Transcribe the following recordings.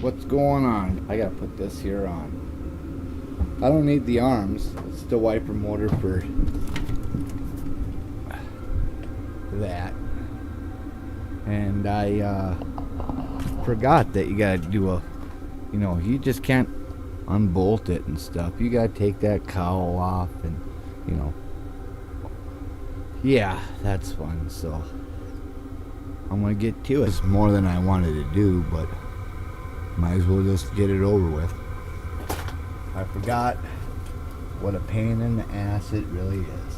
What's going on? I gotta put this here on. I don't need the arms. It's the wiper motor for that. And I forgot that you gotta do a, you just can't unbolt it and stuff. You gotta take that cowl off and, yeah, that's fun. So I'm gonna get to it. It's more than I wanted to do, but might as well just get it over with. I forgot what a pain in the ass it really is.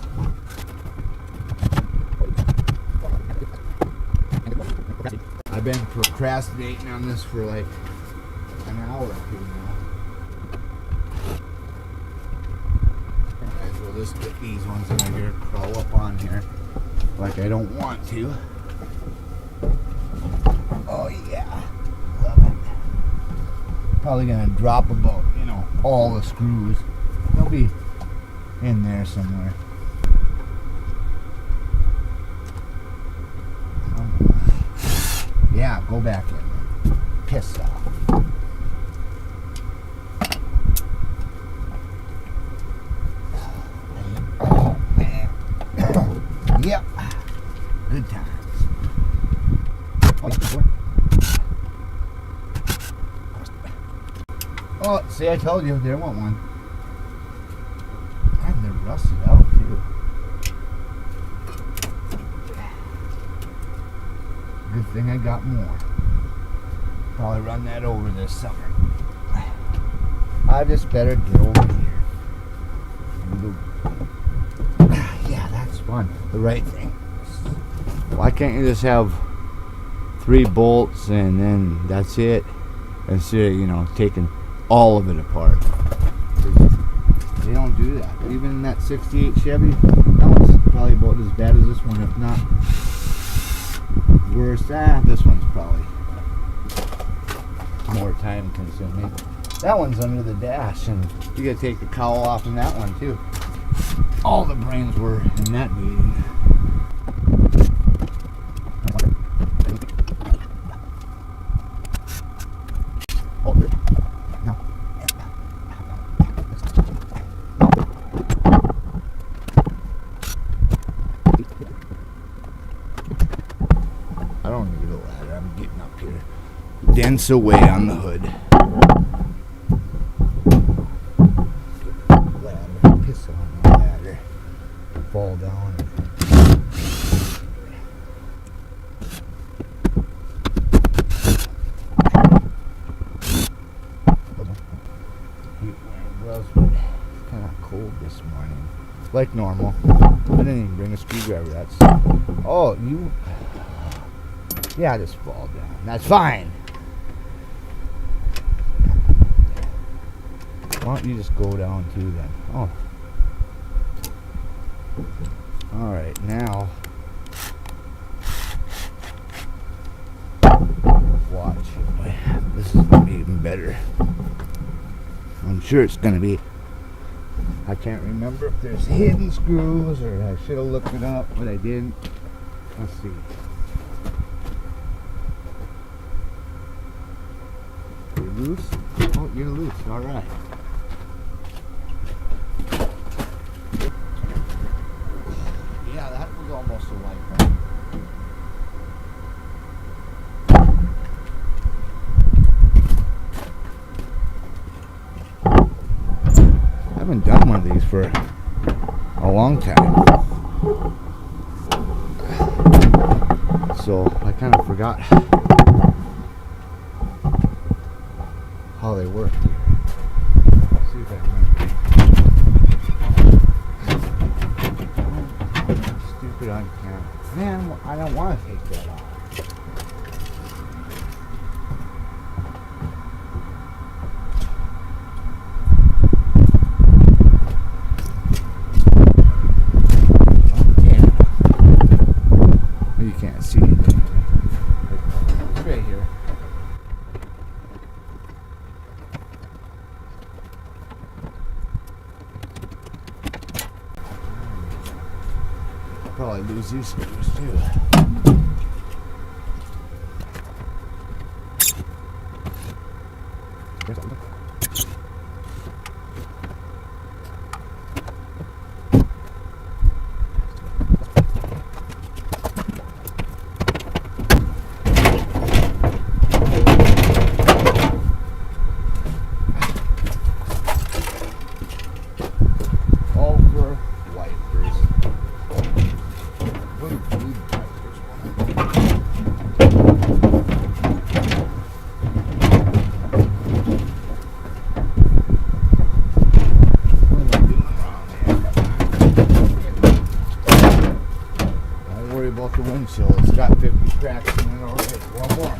I've been procrastinating on this for like an hour or two now. Might as well just get these ones in here, crawl up on here like I don't want to. Oh yeah, love it. Probably gonna drop about, all the screws. They'll be in there somewhere. Yeah, go back in there. Pissed off. Oh, man. Yep. Good times. Oh, see, I told you, there went one. And they're rusted out, too. Good thing I got more. Probably run that over this summer. I just better get over here. Yeah, that's fun. The right thing. Why can't you just have 3 bolts and then that's it? Instead of, taking all of it apart. They don't do that. Even in that 68 Chevy, that one's probably about as bad as this one, if not worse. This one's probably more time consuming. That one's under the dash, and you gotta take the cowl off in that one too. All the brains were in that meeting. I don't need a ladder. I'm getting up here. Dents away on the hood. Ladder. Piss on the ladder. Fall down. It's kind of cold this morning. Like normal. I didn't even bring a screwdriver. That's. Oh, you. Yeah, just fall down. That's fine. Why don't you just go down too then? Oh. Alright, now. Watch. This is going to be even better. I'm sure it's going to be. I can't remember if there's hidden screws or I should have looked it up, but I didn't. Let's see. Loose? Oh, you're loose. All right. Yeah, that was almost a light one. I haven't done one of these for a long time. So I kind of forgot how they work here. Let's see if I remember. Stupid on camera. Man, I don't want to take that off. Okay. You can't see it. It's right here. Probably lose these screws too. Over wipers. What do you need wipers What am I doing wrong here? Don't worry about the windshield. It's got 50 cracks in it already. One more.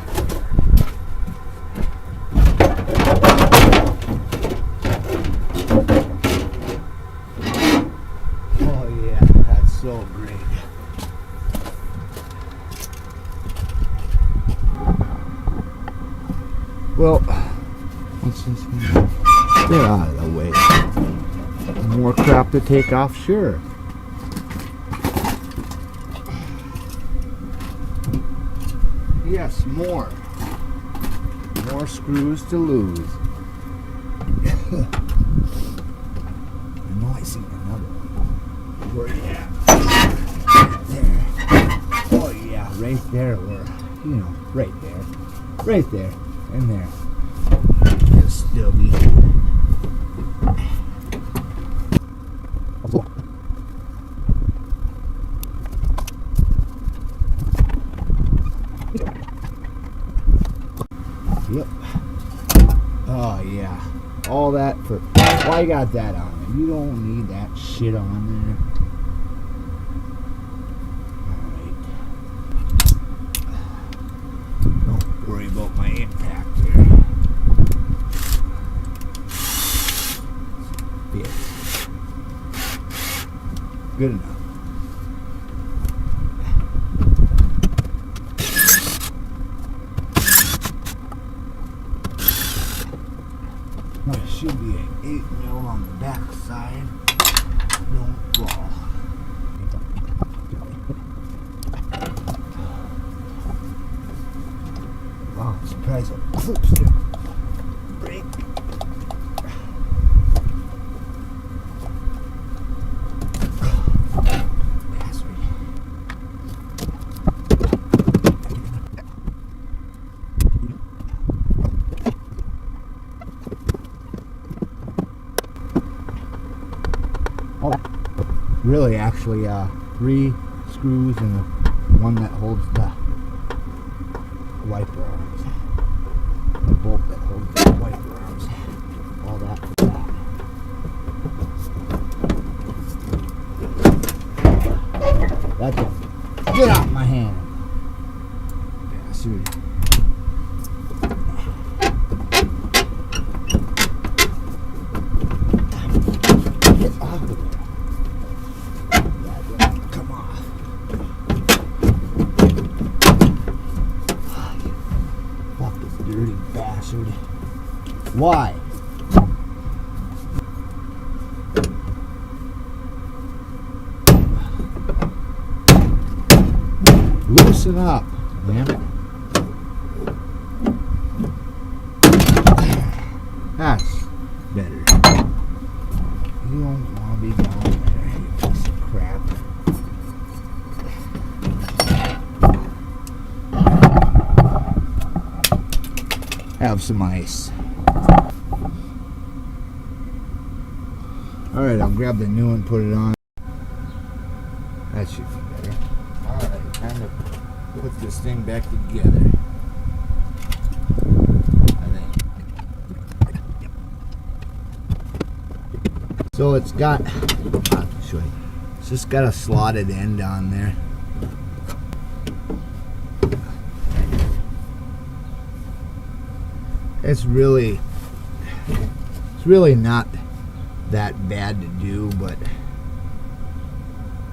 Oh yeah, that's so great. Well, what's this one? Get out of the way. More crap to take off, sure. Yes, more. More screws to lose. I know I seen another one. Where you at? There. Oh yeah, right there, or right there. Right there. In there. It'll still be. Yep. Oh yeah. All that for. Why you got that on there? You don't need that shit on there. Alright. Don't worry about my impact here. Yes. Good enough. There should be an 8mm on the back side. Don't fall. Wow, I'm surprised it clips the brake. Bastard. Really, actually, 3 screws and the one that holds the wiper arms. The bolt that holds the wiper arms. All that for that. That's it. Get out my hand. Bastard. Get off of there. Dirty bastard. Why? Loosen up, man. That's better. You don't want to be down there, you piece of crap. Have some ice. Alright, I'll grab the new one, put it on. That should be better. Alright, time to put this thing back together. I think. So it's got, I'll show you. It's just got a slotted end on there. It's really not that bad to do, but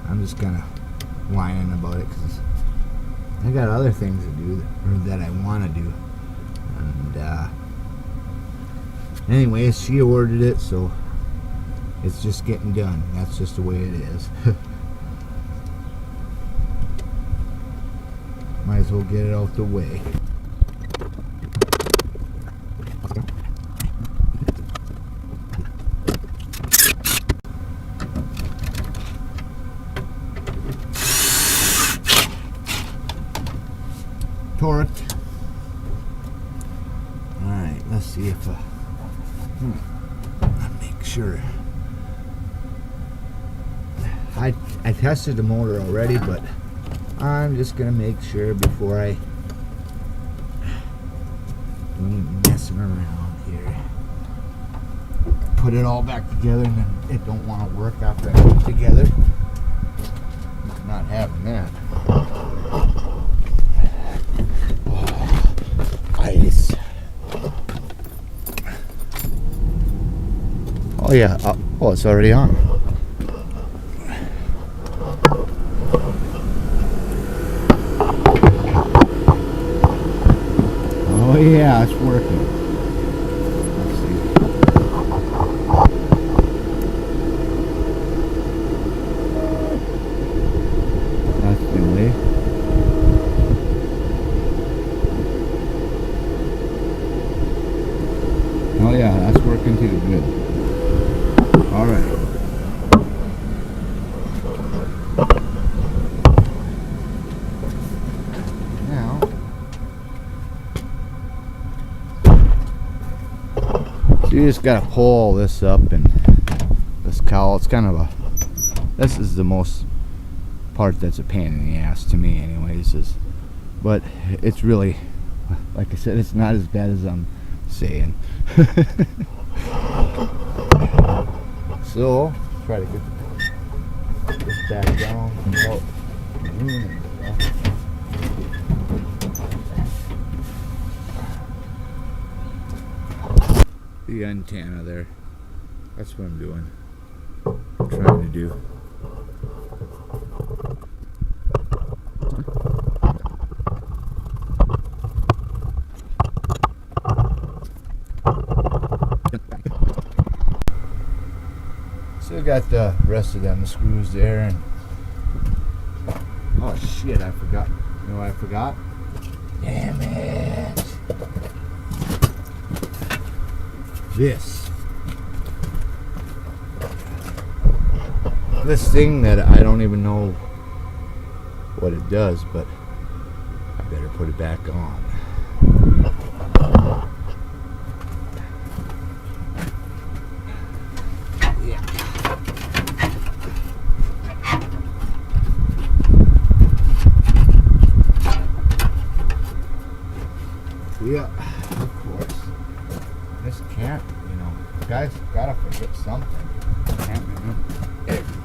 I'm just kind of whining about it because I got other things to do that I want to do. And anyways, she ordered it, so it's just getting done. That's just the way it is. Might as well get it out the way. torqued. Alright, let's see if I'll make sure. I tested the motor already, but I'm just gonna make sure before I do any messing around here. Put it all back together and then it don't want to work after I put it together. Not having that. Ice. Oh yeah. Oh, it's already on. Oh yeah, it's working. Let's see. That's the way. Oh yeah, that's working too. Good. All right. So you just gotta pull all this up, and this cowl, it's kind of a, this is the most part that's a pain in the ass to me anyways, but it's really, like I said, it's not as bad as I'm saying. So try to get this back down without ruining stuff. The antenna there, that's what I'm doing. I'm trying to do. Still got the rest of them screws there, and oh shit, I forgot. You know what I forgot? Damn it. This thing that I don't even know what it does, but I better put it back on. Yeah. Yeah, of course. This can't, you know, guys gotta forget something. Can't remember everything.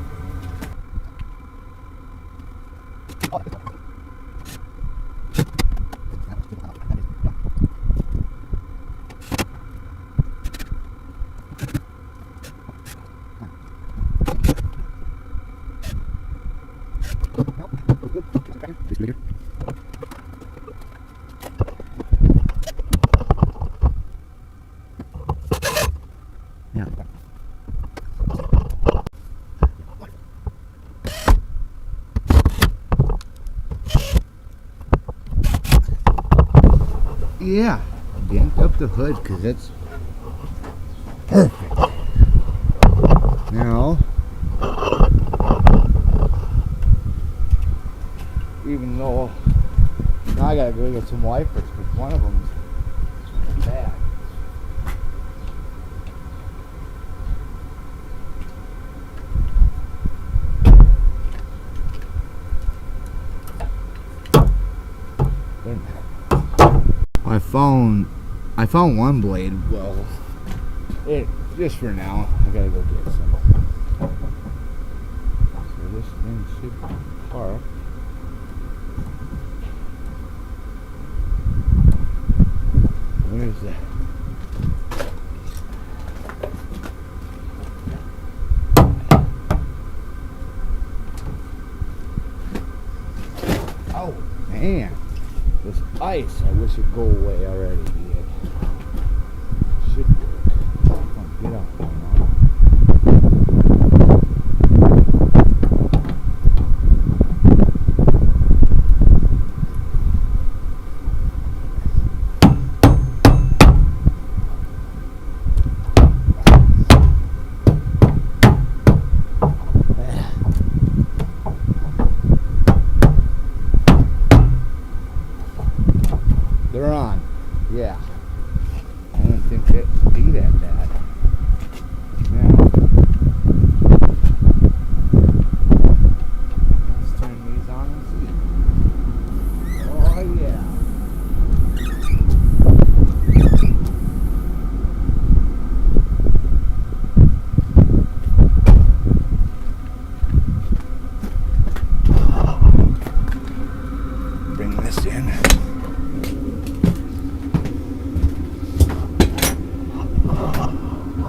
Yeah, yanked up the hood because it's perfect. Now, even though now I gotta go get some wipers because one of them's bad. I found one blade. Well, just for now, I gotta go get some. So this thing should be parked. Where's that? Oh man, this ice! I wish it'd go away already. Should work. Get out there now.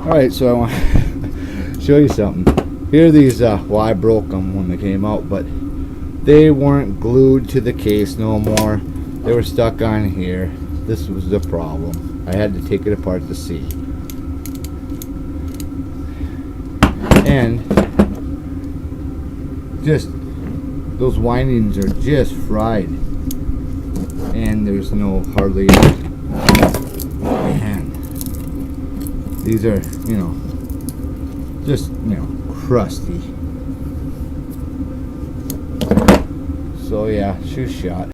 Alright, so I want to show you something. Here are these, well, I broke them when they came out, but they weren't glued to the case no more. They were stuck on here. This was the problem. I had to take it apart to see. And just, those windings are just fried. And there's no hardly, man, these are, you know, just, you know, crusty. So yeah, shoe shot.